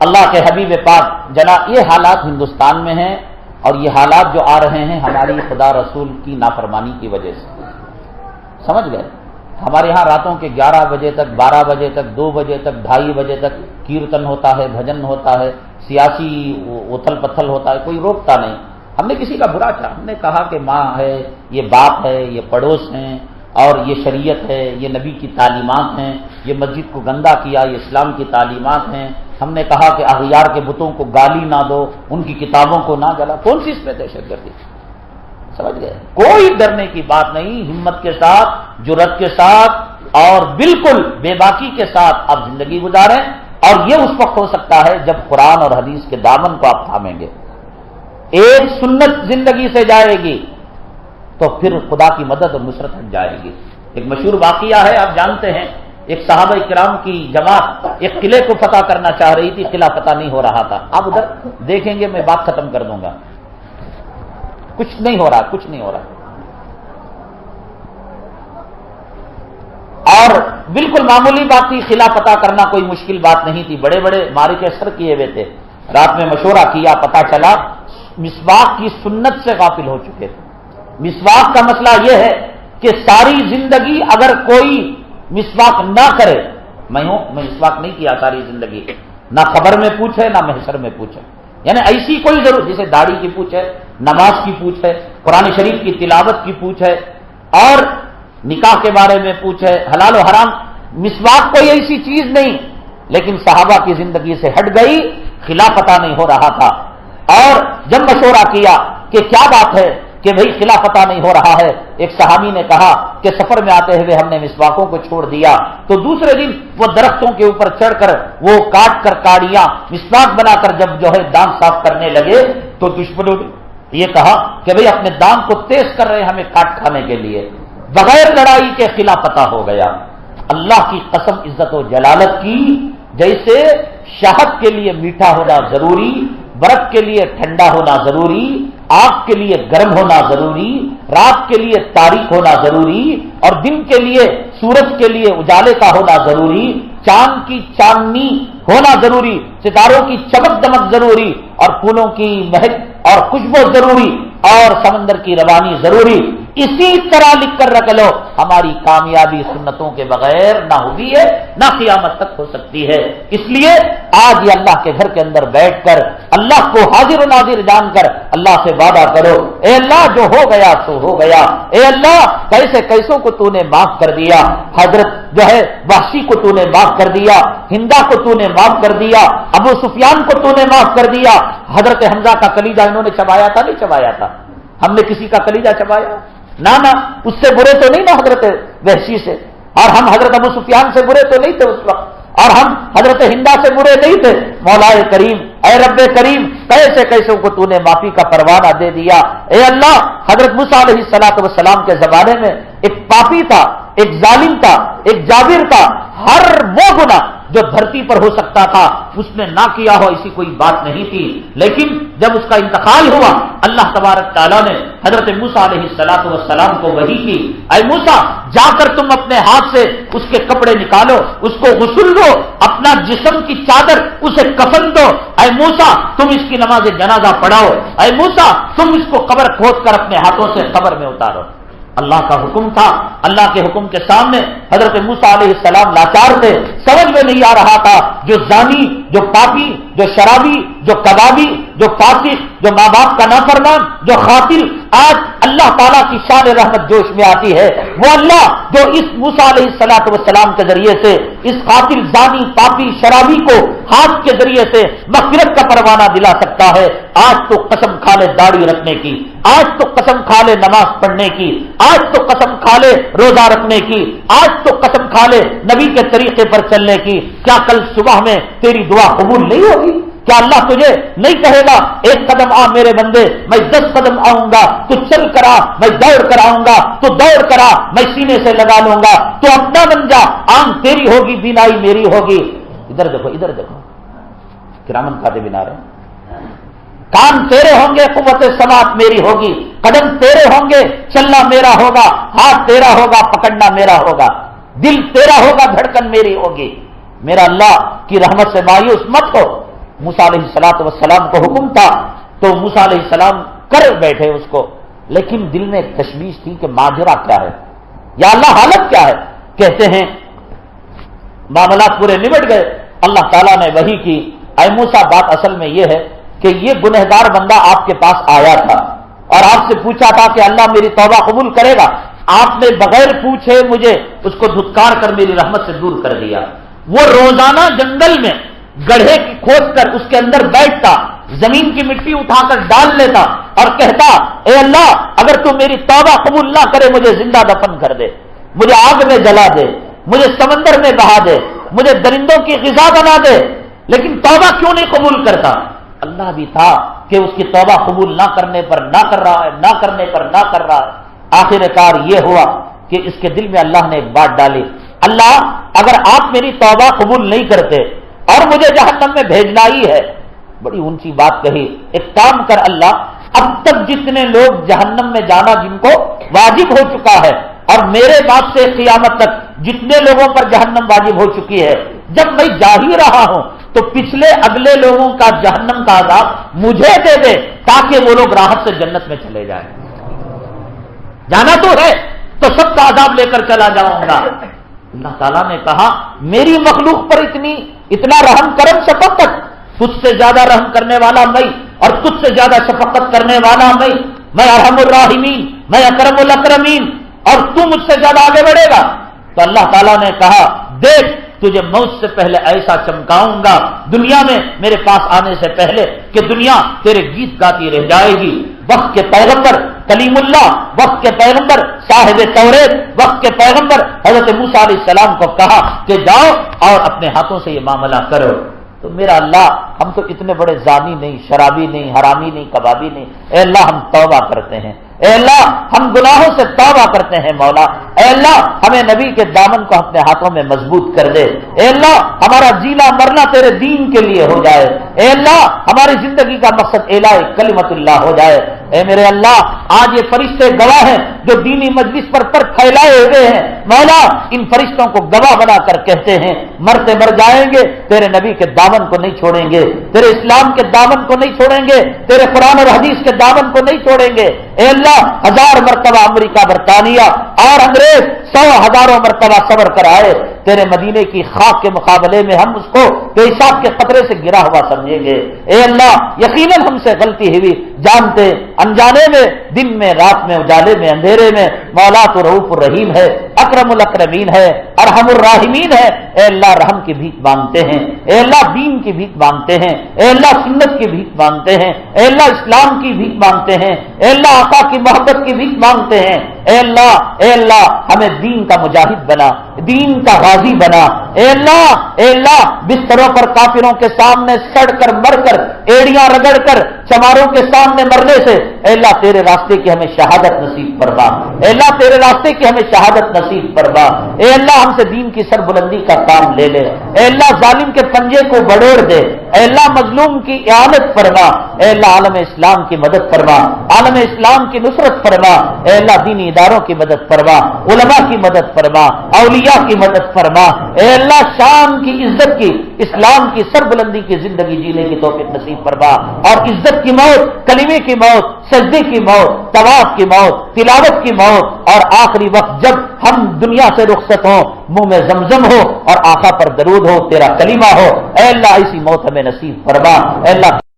اللہ کے حبیب پاک جناب یہ حالات ہندوستان میں ہیں، اور یہ حالات جو آ رہے ہیں ہماری خدا رسول کی نافرمانی کی وجہ سے، سمجھ گئے؟ ہمارے ہاں راتوں کے 11 بجے تک، 12 بجے تک، 2 بجے تک، 2:30 بجے تک کیرتن ہوتا ہے، بھجن ہوتا ہے، سیاسی اتھل پتھل ہوتا ہے، کوئی روکتا نہیں۔ ہم نے کسی کا برا چاہا، ہم نے کہا کہ ماں ہے، یہ باپ ہے، یہ پڑوس ہیں، اور یہ شریعت ہے، یہ نبی کی تعلیمات ہیں، یہ مسجد کو گندا کیا، یہ اسلام کی تعلیمات ہیں۔ ہم نے کہا کہ اغیار کے بتوں کو گالی نہ دو، ان کی کتابوں کو نہ جلا۔ کون سی اس میں دہشت گردی؟ سمجھ گئے؟ کوئی ڈرنے کی بات نہیں، ہمت کے ساتھ، جرأت کے ساتھ، اور بالکل بے باکی کے ساتھ آپ زندگی گزاریں، اور یہ اس وقت ہو سکتا ہے جب قرآن اور حدیث کے دامن کو آپ تھامیں گے۔ ایک سنت زندگی سے جائے گی تو پھر خدا کی مدد اور نصرت ہٹ جائے گی۔ ایک مشہور واقعہ ہے، آپ جانتے ہیں، ایک صحابہ کرام کی جماعت ایک قلعے کو فتح کرنا چاہ رہی تھی، قلعہ فتح نہیں ہو رہا تھا۔ آپ ادھر دیکھیں گے، میں بات ختم کر دوں گا، کچھ نہیں ہو رہا، کچھ نہیں ہو رہا، اور بالکل معمولی بات تھی، قلعہ فتح کرنا کوئی مشکل بات نہیں تھی، بڑے بڑے معرکے سر کیے ہوئے تھے۔ رات میں مشورہ کیا، پتہ چلا مسواک کی سنت سے غافل ہو چکے تھے۔ مسواک کا مسئلہ یہ ہے کہ ساری زندگی اگر کوئی مسواک نہ کرے، میں مسواک نہیں کیا ساری زندگی، نہ قبر میں پوچھے نہ محشر میں پوچھے، یعنی ایسی کوئی ضرورت، جیسے داڑھی کی پوچھ ہے، نماز کی پوچھ ہے، قرآن شریف کی تلاوت کی پوچھ ہے، اور نکاح کے بارے میں پوچھ ہے، حلال و حرام، مسواک کوئی ایسی چیز نہیں، لیکن صحابہ کی زندگی سے ہٹ گئی، خلاف پتہ نہیں ہو رہا تھا۔ اور جب مشورہ کیا کہ کیا بات ہے کہ بھئی خلاف پتہ نہیں ہو رہا ہے، ایک صحابی نے کہا کہ سفر میں آتے ہوئے ہم نے مسواکوں کو چھوڑ دیا، تو دوسرے دن وہ درختوں کے اوپر چڑھ کر وہ کاٹ کر کاڑیاں مسواک بنا کر جب جو ہے دانت صاف کرنے لگے تو دشمنوں نے یہ کہا کہ بھئی اپنے دانت کو تیز کر رہے ہمیں کاٹ کھانے کے لیے، بغیر لڑائی کے خلاف پتہ ہو گیا۔ اللہ کی قسم عزت و جلالت کی، جیسے شہد کے لیے میٹھا ہونا ضروری، برف کے لیے ٹھنڈا ہونا ضروری، آگ کے لیے گرم ہونا ضروری، رات کے لیے تاریک ہونا ضروری، اور دن کے لیے سورج کے لیے اجالے کا ہونا ضروری، چاند کی چاندنی ہونا ضروری، ستاروں کی چمک دمک ضروری، اور پھولوں کی مہک اور خوشبو ضروری، اور سمندر کی روانی ضروری، اسی طرح لکھ کر رکھ لو، ہماری کامیابی سنتوں کے بغیر نہ ہوئی ہے نہ قیامت تک ہو سکتی ہے۔ اس لیے آج یہ اللہ کے گھر کے اندر بیٹھ کر اللہ کو حاضر و ناظر جان کر اللہ سے وعدہ کرو، اے اللہ جو ہو گیا سو ہو گیا، اے اللہ کیسے کیسوں کو تو نے معاف کر دیا، حضرت جو ہے وحشی کو تو نے معاف کر دیا، ہندا کو تو نے معاف کر دیا، ابو سفیان کو تو نے معاف کر دیا، حضرت حمزہ کا کلیجہ انہوں نے چبایا تھا نہیں چبایا تھا؟ ہم نے کسی کا کلیجہ چبایا؟ نہ اس سے برے تو نہیں نا حضرت وحشی سے، اور ہم حضرت ابو سفیان سے برے تو نہیں تھے اس وقت، اور ہم حضرت ہندا سے برے نہیں تھے۔ مولا کریم، اے رب کریم، کیسے کیسوں کو تو نے معافی کا پروانہ دے دیا۔ اے اللہ، حضرت موسیٰ علیہ السلام کے زمانے میں ایک پاپی تھا، ایک ظالم تھا، ایک جابر تھا، ہر وہ گناہ جو دھرتی پر ہو سکتا تھا اس نے نہ کیا ہو ایسی کوئی بات نہیں تھی، لیکن جب اس کا انتقال ہوا اللہ تبارک تعالیٰ نے حضرت موسیٰ علیہ السلام کو وحی کی، اے موسیٰ جا کر تم اپنے ہاتھ سے اس کے کپڑے نکالو، اس کو غسل دو، اپنا جسم کی چادر اسے کفن دو، اے موسیٰ تم اس کی نماز جنازہ پڑھاؤ، اے موسیٰ تم اس کو قبر کھود کر اپنے ہاتھوں سے قبر میں اتارو۔ اللہ کا حکم تھا، اللہ کے حکم کے سامنے حضرت موسیٰ علیہ السلام لاچار تھے، سمجھ میں نہیں آ رہا تھا، جو زانی، جو پاپی، جو شرابی، جو کبابی، جو فاسق، جو ماں باپ کا نافرمان، جو قاتل، آج اللہ تعالیٰ کی شان رحمت جوش میں آتی ہے، وہ اللہ جو اس موسیٰ علیہ السلام کے ذریعے سے اس قاتل، زانی، پاپی، شرابی کو ہاتھ کے ذریعے سے مغفرت کا پروانہ دلا سکتا ہے۔ آج تو قسم کھا لے داڑھی رکھنے کی، آج تو قسم کھا لے نماز پڑھنے کی، آج تو قسم کھا لے روزہ رکھنے کی، آج تو قسم کھا لے نبی کے طریقے پر چلنے کی، کیا کل صبح میں تیری دعا قبول نہیں ہوگی؟ کیا اللہ تجھے نہیں کہے گا ایک قدم آ میرے بندے، میں 10 قدم آؤں گا، تو چل کرا میں دوڑ کر آؤں گا، تو دوڑ کرا میں سینے سے لگا لوں گا، تو اپنا بن جا، آنکھ تیری ہوگی بینائی میری ہوگی۔ ادھر دیکھو ادھر دیکھو، کرامن کاتبین آ رہے ہیں، کان تیرے ہوں گے، قوت سماعت میری ہوگی، قدم تیرے ہوں گے، چلنا میرا ہوگا، ہاتھ تیرا ہوگا، پکڑنا میرا ہوگا، دل تیرا ہوگا، دھڑکن میری ہوگی۔ میرا اللہ کی رحمت سے مایوس مت ہو۔ موسیٰ علیہ السلام کو حکم تھا تو موسیٰ علیہ السلام کر بیٹھے اس کو، لیکن دل میں ایک تشویش تھی کہ ماجرا کیا ہے، یا اللہ حالت کیا ہے۔ کہتے ہیں معاملات پورے نمٹ گئے، اللہ تعالیٰ نے وحی کی، اے موسیٰ بات اصل میں یہ ہے کہ یہ گنہگار بندہ آپ کے پاس آیا تھا اور آپ سے پوچھا تھا کہ اللہ میری توبہ قبول کرے گا، آپ نے بغیر پوچھے مجھے اس کو دھتکار کر میری رحمت سے دور کر دیا۔ وہ روزانہ جنگل میں گڑھے کی کھود کر اس کے اندر بیٹھتا، زمین کی مٹی اٹھا کر ڈال لیتا اور کہتا اے اللہ اگر تو میری توبہ قبول نہ کرے مجھے زندہ دفن کر دے، مجھے آگ میں جلا دے، مجھے سمندر میں بہا دے، مجھے درندوں کی غذا بنا دے، لیکن توبہ کیوں نہیں قبول کرتا؟ اللہ بھی تھا کہ اس کی توبہ قبول نہ کرنے پر نہ کر رہا ہے، نہ کرنے پر نہ کر رہا ہے۔ آخر کار یہ ہوا کہ اس کے دل میں اللہ نے ایک بات ڈالی، اللہ اگر آپ میری توبہ قبول نہیں کرتے اور مجھے جہنم میں بھیجنا ہی ہے، بڑی اونچی بات کہی، ایک کام کر اللہ، اب تک جتنے لوگ جہنم میں جانا جن کو واجب ہو چکا ہے اور میرے بعد سے قیامت تک جتنے لوگوں پر جہنم واجب ہو چکی ہے، جب میں جا ہی رہا ہوں تو پچھلے اگلے لوگوں کا جہنم کا عذاب مجھے دے دے تاکہ وہ لوگ راحت سے جنت میں چلے جائیں۔ جانا تو ہے تو سب کا عذاب لے کر چلا جاؤں گا۔ اللہ تعالیٰ نے کہا میری مخلوق پر اتنا رحم کرم شفقت، تجھ سے زیادہ رحم کرنے والا میں اور تجھ سے زیادہ شفقت کرنے والا میں ارحم الراحمین، میں اکرم الاکرمین، اور تو مجھ سے زیادہ آگے بڑھے گا۔ تو اللہ تعالیٰ نے کہا دیکھ تجھے موت سے پہلے ایسا چمکاؤں گا دنیا میں میرے پاس آنے سے پہلے کہ دنیا تیرے گیت گاتی رہ جائے گی۔ وقت کے پیغمبر کلیم اللہ، وقت کے پیغمبر صاحب توریت، وقت کے پیغمبر حضرت موسیٰ علیہ السلام کو کہا کہ جاؤ اور اپنے ہاتھوں سے یہ معاملہ کرو۔ تو میرا اللہ ہم تو اتنے بڑے زانی نہیں، شرابی نہیں، حرامی نہیں، کبابی نہیں، اے اللہ ہم توبہ کرتے ہیں، اے اللہ ہم گناہوں سے توبہ کرتے ہیں مولا، اے اللہ ہمیں نبی کے دامن کو اپنے ہاتھوں میں مضبوط کر دے، اے اللہ ہمارا جینا مرنا تیرے دین کے لیے ہو جائے، اے اللہ ہماری زندگی کا مقصد اعلاء کلمت اللہ ہو جائے۔ اے میرے اللہ آج یہ فرشتے گواہ ہیں جو دینی مجلس پر پھیلائے ہوئے ہیں، مولا ان فرشتوں کو گواہ بنا کر کہتے ہیں مرتے مر جائیں گے تیرے نبی کے دامن کو نہیں چھوڑیں گے، تیرے اسلام کے دامن کو نہیں چھوڑیں گے، تیرے قرآن اور حدیث کے دامن کو نہیں چھوڑیں گے۔ اے اللہ 1000 مرتبہ امریکہ برطانیہ اور انگریز 100,000 مرتبہ صبر کر آئے، تیرے مدینے کی خاک کے مقابلے میں ہم اس کو پیشاب کے قطرے سے گرا ہوا سمجھیں گے۔ اے اللہ یقیناً ہم سے غلطی ہوئی، جانتے انجانے میں، دن میں، رات میں، اجالے میں، اندھیرے میں، مولا تو رؤوف الرحیم ہے، اکرم الاکرمین ہے، ارحم الراحمین ہے۔ اے اللہ رحم کی بھیک مانگتے ہیں، اے اللہ دین کی بھیک مانگتے ہیں، اے اللہ سنت کی بھیک مانگتے ہیں، اے اللہ اسلام کی بھیک مانگتے ہیں، اے اللہ آقا کی محبت کی بھیک مانگتے ہیں۔ اے اللہ ہمیں دین کا مجاہد بنا، دین کا غازی بنا۔ اے اللہ بستروں پر کافروں کے سامنے سڑ کر مر کر، ایڑیاں رگڑ کر چماروں کے سامنے مرنے سے اے اللہ تیرے راستے کی ہمیں شہادت نصیب فرما، اے اللہ تیرے راستے کی ہمیں شہادت نصیب فرما۔ اے اللہ ہم سے دین کی سربلندی کا کام لے لے، اے اللہ ظالم کے پنجے کو بڑوڑ دے، اے اللہ مظلوم کی اعانت فرما، اے اللہ عالم اسلام کی مدد فرما، عالم اسلام کی نصرت فرما، اے اللہ دینی اداروں کی مدد فرما، علماء کی مدد فرما، اولیاء کی مدد فرما، اے اللہ شان کی عزت کی، اسلام کی سربلندی کی زندگی جینے کی توفیق نصیب فرما، اور عزت کی موت، کلمے کی موت، سجدے کی موت، طواف کی موت، تلاوت کی موت، اور آخری وقت جب ہم دنیا سے رخصت ہوں منہ میں زمزم ہو اور آقا پر درود ہو، تیرا کلمہ ہو، اے اللہ ایسی موت ہمیں نصیب فرما۔ اے اللہ